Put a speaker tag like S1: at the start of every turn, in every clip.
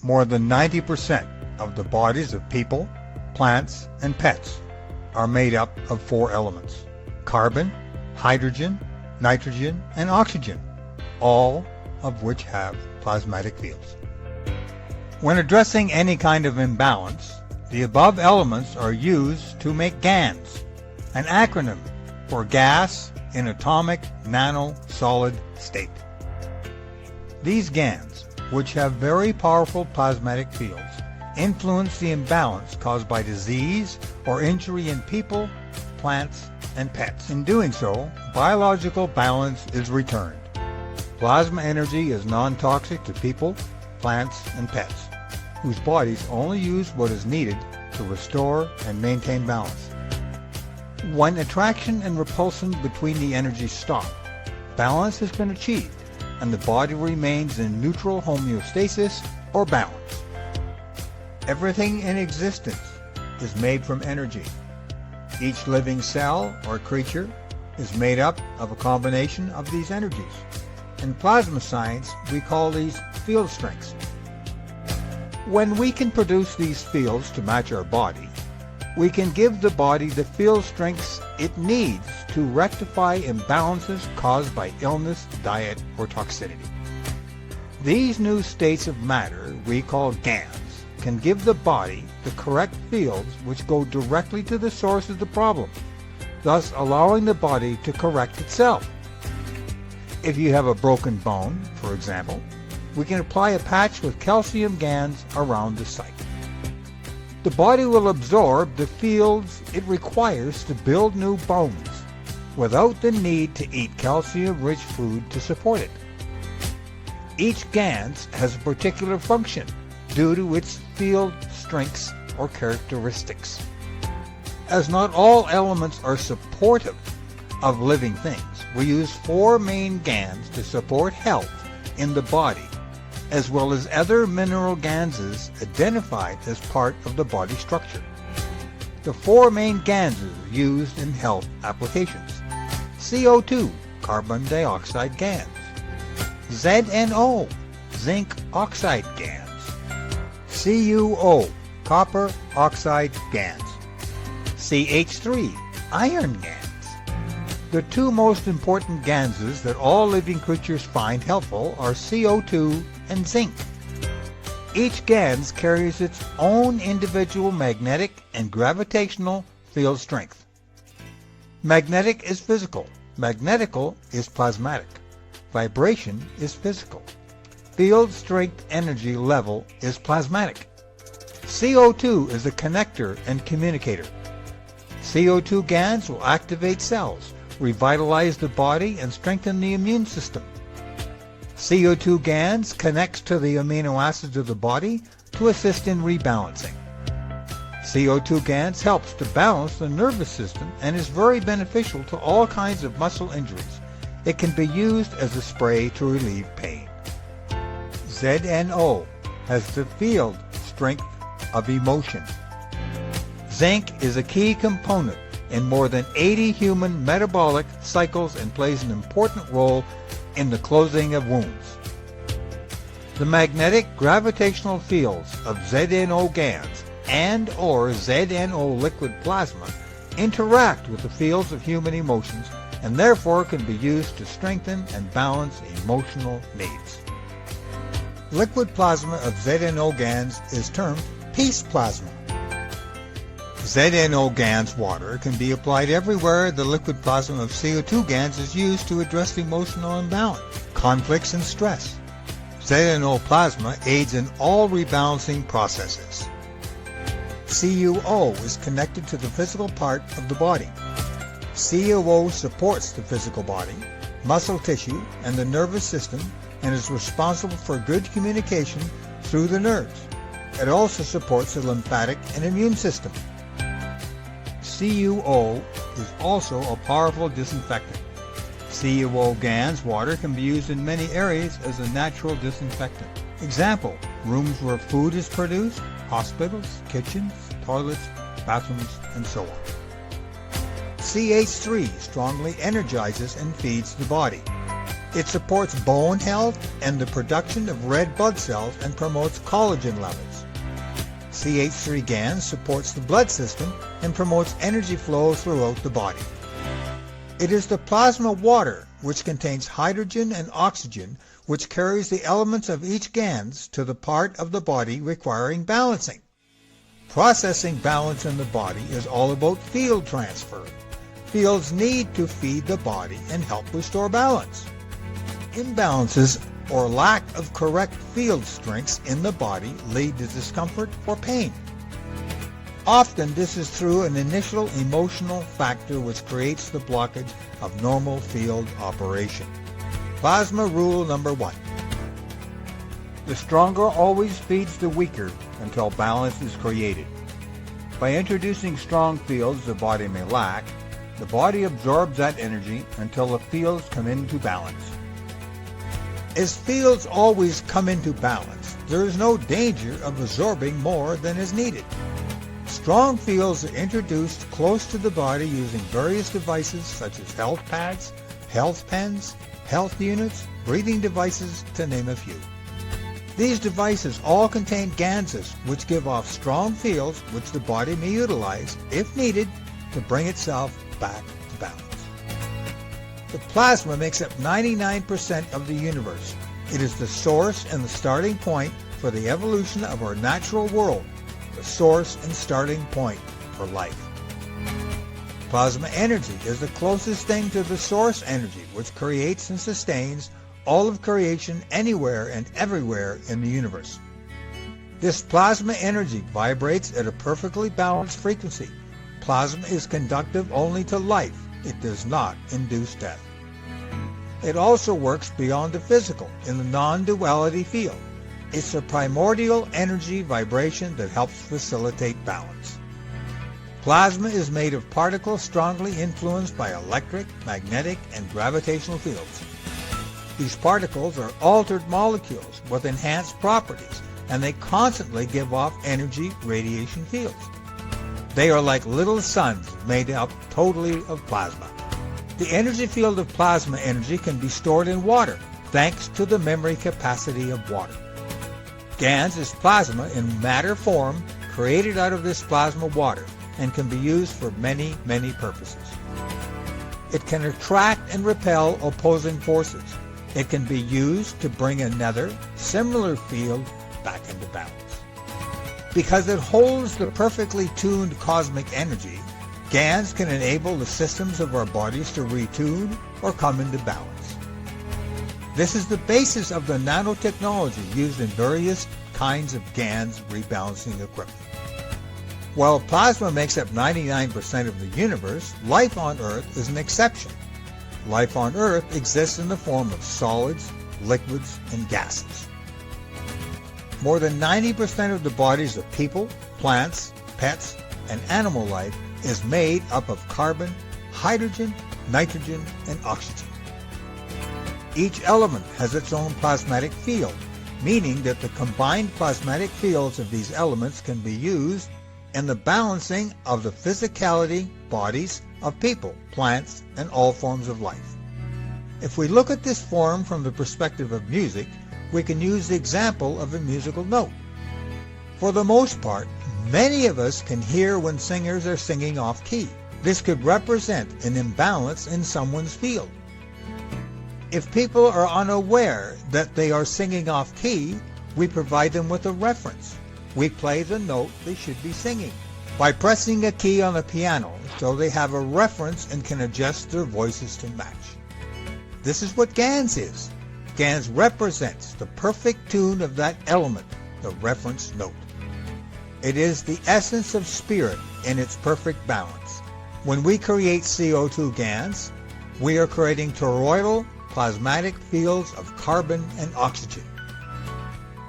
S1: More than 90% of the bodies of people, plants, and pets are made up of four elements: carbon, hydrogen, nitrogen, and oxygen, all of which have plasmatic fields. When addressing any kind of imbalance, the above elements are used to make GANs, an acronym for gas in atomic nano-solid state. These GANs, which have very powerful plasmatic fields, influence the imbalance caused by disease or injury in people, plants, and pets. In doing so, biological balance is returned. Plasma energy is non-toxic to people, plants, and pets, whose bodies only use what is needed to restore and maintain balance. When attraction and repulsion between the energies stop, balance has been achieved, and the body remains in neutral homeostasis or balance. Everything in existence is made from energy. Each living cell or creature is made up of a combination of these energies. In plasma science, we call these field strengths. When we can produce these fields to match our body, we can give the body the field strengths it needs to rectify imbalances caused by illness, diet, or toxicity. These new states of matter we call GANs can give the body the correct fields which go directly to the source of the problem, thus allowing the body to correct itself. If you have a broken bone, for example, we can apply a patch with calcium GANs around the site. The body will absorb the fields it requires to build new bones without the need to eat calcium-rich food to support it. Each GANs has a particular function due to its field strengths or characteristics. As not all elements are supportive of living things, we use four main GANs to support health in the body, as well as other mineral ganses identified as part of the body structure. The four main ganses used in health applications: CO2, carbon dioxide GANs; ZNO, zinc oxide GANs; CuO, copper oxide GANs; CH3, iron GANs. The two most important ganses that all living creatures find helpful are CO2 and zinc. Each GANS carries its own individual magnetic and gravitational field strength. Magnetic is physical. Magnetical is plasmatic. Vibration is physical. Field strength energy level is plasmatic. CO2 is a connector and communicator. CO2 GANs will activate cells, revitalize the body, and strengthen the immune system. CO2 GANs connects to the amino acids of the body to assist in rebalancing. CO2 GANs helps to balance the nervous system and is very beneficial to all kinds of muscle injuries. It can be used as a spray to relieve pain. ZNO has the field strength of emotion. Zinc is a key component in more than 80 human metabolic cycles and plays an important role in the closing of wounds. The magnetic gravitational fields of ZNO GANs and/or ZNO liquid plasma interact with the fields of human emotions and therefore can be used to strengthen and balance emotional needs. Liquid plasma of ZNO GANs is termed peace plasma. ZNO GANs water can be applied everywhere the liquid plasma of CO2 GANs is used to address emotional imbalance, conflicts, and stress. ZNO plasma aids in all rebalancing processes. CuO is connected to the physical part of the body. CuO supports the physical body, muscle tissue, and the nervous system, and is responsible for good communication through the nerves. It also supports the lymphatic and immune system. CuO is also a powerful disinfectant. CuO GANs water can be used in many areas as a natural disinfectant. Example, rooms where food is produced, hospitals, kitchens, toilets, bathrooms, and so on. CH3 strongly energizes and feeds the body. It supports bone health and the production of red blood cells and promotes collagen levels. CH3 GANs supports the blood system and promotes energy flow throughout the body. It is the plasma water, which contains hydrogen and oxygen, which carries the elements of each GANs to the part of the body requiring balancing. Processing balance in the body is all about field transfer. Fields need to feed the body and help restore balance. Imbalances or lack of correct field strengths in the body lead to discomfort or pain. Often this is through an initial emotional factor which creates the blockage of normal field operation. Plasma rule number 1. The stronger always feeds the weaker until balance is created. By introducing strong fields the body may lack, the body absorbs that energy until the fields come into balance. As fields always come into balance, there is no danger of absorbing more than is needed. Strong fields are introduced close to the body using various devices such as health pads, health pens, health units, breathing devices, to name a few. These devices all contain GANSs, which give off strong fields which the body may utilize, if needed, to bring itself back to balance. The plasma makes up 99% of the universe. It is the source and the starting point for the evolution of our natural world, the source and starting point for life. Plasma energy is the closest thing to the source energy, which creates and sustains all of creation anywhere and everywhere in the universe. This plasma energy vibrates at a perfectly balanced frequency. Plasma is conductive only to life. It does not induce death. It also works beyond the physical in the non-duality field. It's a primordial energy vibration that helps facilitate balance. Plasma is made of particles strongly influenced by electric, magnetic, and gravitational fields. These particles are altered molecules with enhanced properties, and they constantly give off energy radiation fields. They are like little suns made up totally of plasma. The energy field of plasma energy can be stored in water, thanks to the memory capacity of water. GANS is plasma in matter form created out of this plasma water and can be used for many, many purposes. It can attract and repel opposing forces. It can be used to bring another, similar field back into balance. Because it holds the perfectly tuned cosmic energy, GANs can enable the systems of our bodies to retune or come into balance. This is the basis of the nanotechnology used in various kinds of GANs rebalancing equipment. While plasma makes up 99% of the universe, life on Earth is an exception. Life on Earth exists in the form of solids, liquids, and gases. More than 90% of the bodies of people, plants, pets, and animal life is made up of carbon, hydrogen, nitrogen, and oxygen. Each element has its own plasmatic field, meaning that the combined plasmatic fields of these elements can be used in the balancing of the physicality bodies of people, plants, and all forms of life. If we look at this form from the perspective of music, we can use the example of a musical note. For the most part, many of us can hear when singers are singing off key. This could represent an imbalance in someone's field. If people are unaware that they are singing off key, we provide them with a reference. We play the note they should be singing by pressing a key on the piano so they have a reference and can adjust their voices to match. This is what GANS is. GANS represents the perfect tune of that element, the reference note. It is the essence of spirit in its perfect balance. When we create CO2 GANs, we are creating toroidal plasmatic fields of carbon and oxygen.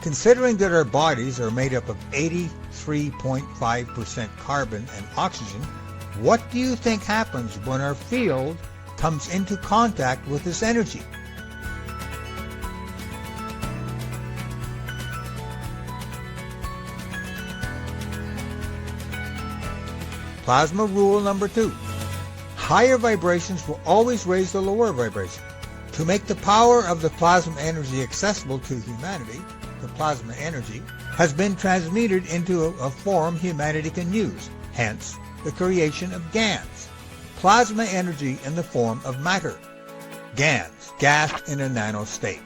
S1: Considering that our bodies are made up of 83.5% carbon and oxygen, what do you think happens when our field comes into contact with this energy? Plasma rule number 2. Higher vibrations will always raise the lower vibration. To make the power of the plasma energy accessible to humanity, the plasma energy has been transmuted into a form humanity can use, hence the creation of GANs, plasma energy in the form of matter. GANs, gas in a nano state.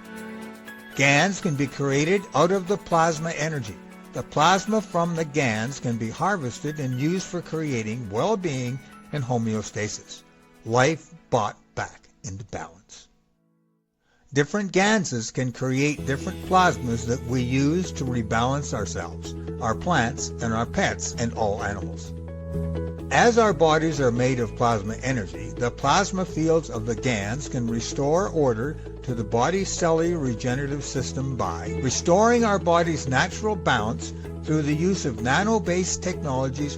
S1: GANs can be created out of the plasma energy. The plasma from the GANs can be harvested and used for creating well-being and homeostasis, life brought back into balance. Different GANs can create different plasmas that we use to rebalance ourselves, our plants, and our pets, and all animals. As our bodies are made of plasma energy, the plasma fields of the GANs can restore order to the body's cellular regenerative system by restoring our body's natural balance through the use of nano-based technologies